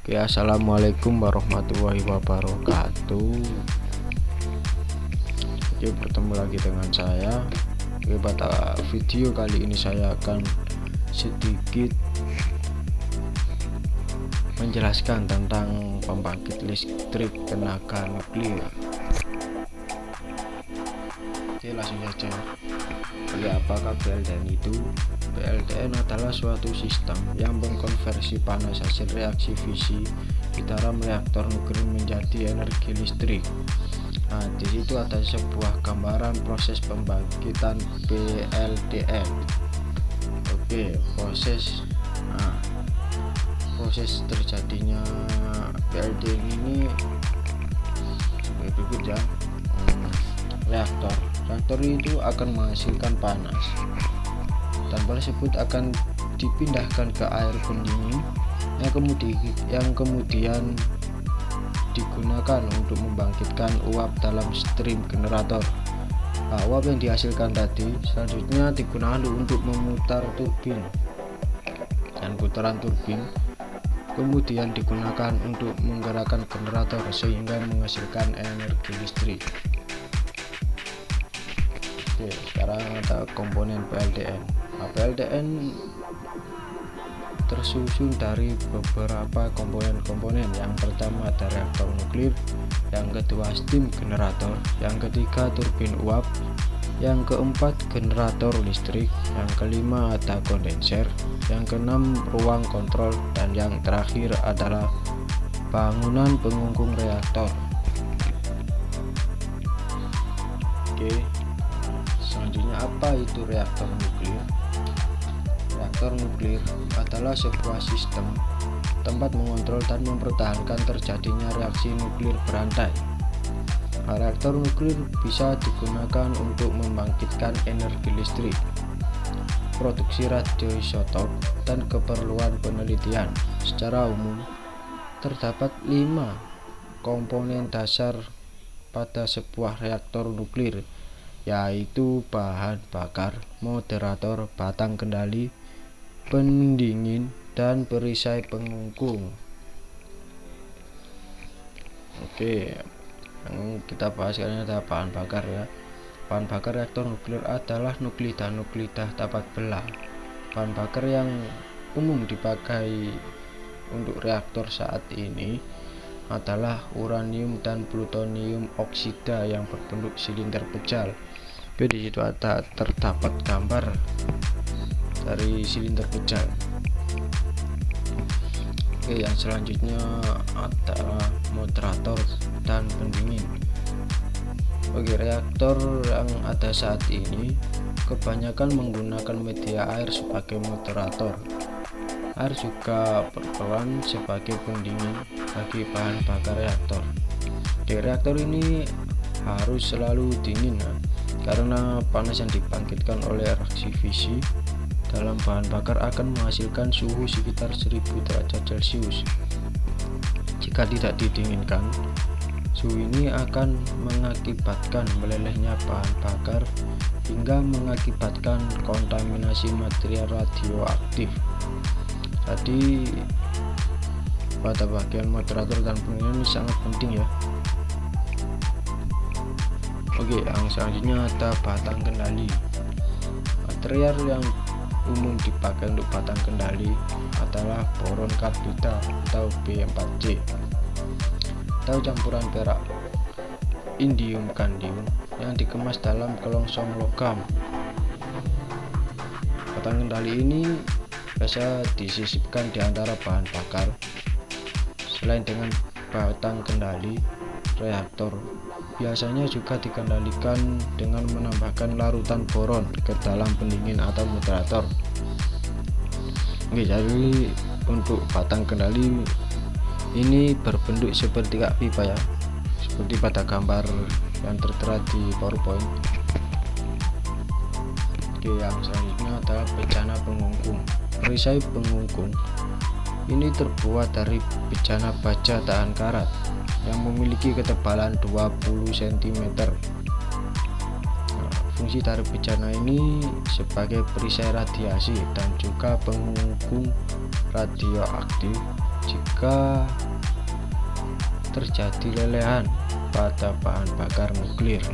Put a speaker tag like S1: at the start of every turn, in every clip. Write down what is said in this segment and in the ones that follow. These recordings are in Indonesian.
S1: Oke, assalamualaikum warahmatullahi wabarakatuh. Oke, bertemu lagi dengan saya. Oke, pada video kali ini saya akan sedikit menjelaskan tentang pembangkit listrik tenaga nuklir. Oke, langsung saja. Oke, apakah PLTN itu? PLTN adalah suatu sistem yang mengkonversi panas hasil reaksi fisi di dalam reaktor nuklir menjadi energi listrik. Nah, di situ ada sebuah gambaran proses pembangkitan PLTN. Oke, proses terjadinya PLTN ini sebagai berikut ya. Reaktor itu akan menghasilkan panas, dan panas tersebut akan dipindahkan ke air pendingin yang kemudian digunakan untuk membangkitkan uap dalam stream generator. Nah, uap yang dihasilkan tadi selanjutnya digunakan untuk memutar turbin, dan putaran turbin kemudian digunakan untuk menggerakkan generator sehingga menghasilkan energi listrik. Oke, sekarang ada komponen PLTN. Nah, PLTN tersusun dari beberapa komponen. Yang pertama ada reaktor nuklir, yang kedua steam generator, yang ketiga turbin uap, yang keempat generator listrik, yang kelima ada kondenser, yang keenam ruang kontrol, dan yang terakhir adalah bangunan pengungkung reaktor. Oke, selanjutnya apa itu reaktor nuklir? Reaktor nuklir adalah sebuah sistem tempat mengontrol dan mempertahankan terjadinya reaksi nuklir berantai. Reaktor nuklir bisa digunakan untuk membangkitkan energi listrik, produksi radioisotop, dan keperluan penelitian. Secara umum, terdapat 5 komponen dasar pada sebuah reaktor nuklir, yaitu bahan bakar, moderator, batang kendali, pendingin, dan perisai pengungkung. Oke, yang kita bahas kali ini adalah bahan bakar ya. Bahan bakar reaktor nuklir adalah nuklida dapat belah. Bahan bakar yang umum dipakai untuk reaktor saat ini adalah uranium dan plutonium oksida yang berbentuk silinder pejal. Oke, di situ terdapat gambar dari silinder pejal. Oke, yang selanjutnya adalah moderator dan pendingin. Oke, reaktor yang ada saat ini kebanyakan menggunakan media air sebagai moderator. Air juga berperan sebagai pendingin bagi bahan bakar reaktor. Di reaktor ini harus selalu dingin karena panas yang dibangkitkan oleh reaksi fisi dalam bahan bakar akan menghasilkan suhu sekitar 1000 derajat Celcius. Jika tidak didinginkan, suhu ini akan mengakibatkan melelehnya bahan bakar hingga mengakibatkan kontaminasi material radioaktif. Jadi pada bagian moderator dan pendingin ini sangat penting ya. Oke, yang selanjutnya ada batang kendali. Material yang umum dipakai untuk batang kendali adalah boron karbida atau B4C, atau campuran perak indium kandium yang dikemas dalam kelongsong logam. Batang kendali ini biasa disisipkan di antara bahan bakar. Selain dengan batang kendali, reaktor biasanya juga dikendalikan dengan menambahkan larutan boron ke dalam pendingin atau moderator. Oke, jadi untuk batang kendali ini berbentuk seperti pipa ya, seperti pada gambar yang tertera di PowerPoint. Oke, yang selanjutnya adalah bejana pengungkung. Perisai pengungkung ini terbuat dari bejana baja tahan karat yang memiliki ketebalan 20 cm. Fungsi dari bejana ini sebagai perisai radiasi dan juga pengungkung radioaktif jika terjadi lelehan pada bahan bakar nuklir.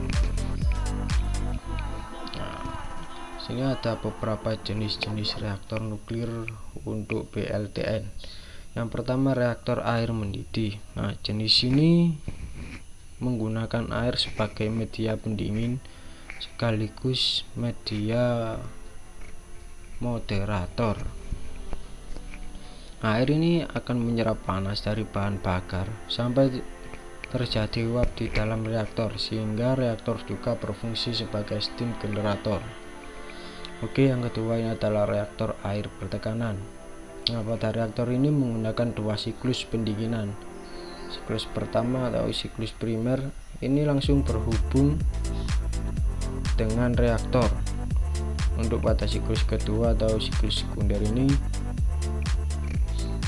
S1: Nah, sini ada beberapa jenis-jenis reaktor nuklir untuk PLTN. Yang pertama, reaktor air mendidih. Nah, jenis ini menggunakan air sebagai media pendingin sekaligus media moderator. Air ini akan menyerap panas dari bahan bakar sampai terjadi uap di dalam reaktor, sehingga reaktor juga berfungsi sebagai steam generator. Oke, yang kedua ini adalah reaktor air bertekanan. Nah, pada reaktor ini menggunakan dua siklus pendinginan. Siklus pertama atau siklus primer ini langsung berhubung dengan reaktor. Untuk pada siklus kedua atau siklus sekunder ini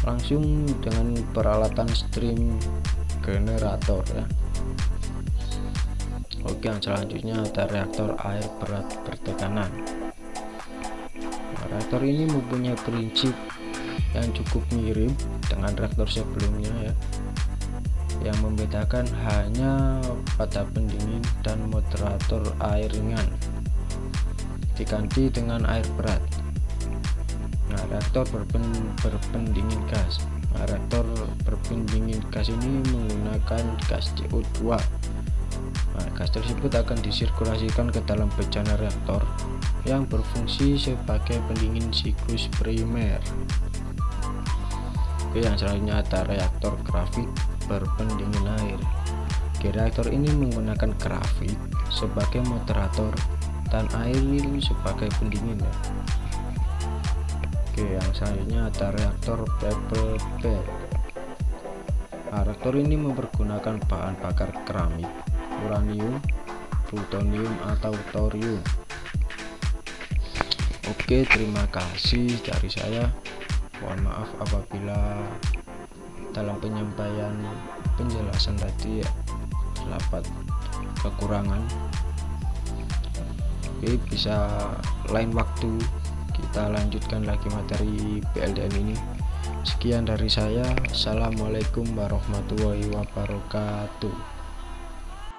S1: langsung dengan peralatan steam generator ya. Oke, yang selanjutnya ada reaktor air berat bertekanan. Nah, reaktor ini mempunyai prinsip yang cukup mirip dengan reaktor sebelumnya ya. Yang membedakan hanya pada pendingin dan moderator air ringan diganti dengan air berat. Nah, reaktor berpendingin gas. Nah, reaktor berpendingin gas ini menggunakan gas CO2. Nah, gas tersebut akan disirkulasikan ke dalam bejana reaktor yang berfungsi sebagai pendingin siklus primer. Oke, yang selanjutnya ada reaktor grafit berpendingin air. Oke, reaktor ini menggunakan grafit sebagai moderator dan air sebagai pendingin ya. Oke, yang selanjutnya ada reaktor pebble bed. Nah, reaktor ini mempergunakan bahan bakar keramik, uranium, plutonium atau thorium. Oke, terima kasih dari saya. Mohon maaf apabila dalam penyampaian penjelasan tadi terdapat kekurangan. Oke, bisa lain waktu kita lanjutkan lagi materi PLTN ini. Sekian dari saya. Assalamualaikum warahmatullahi wabarakatuh.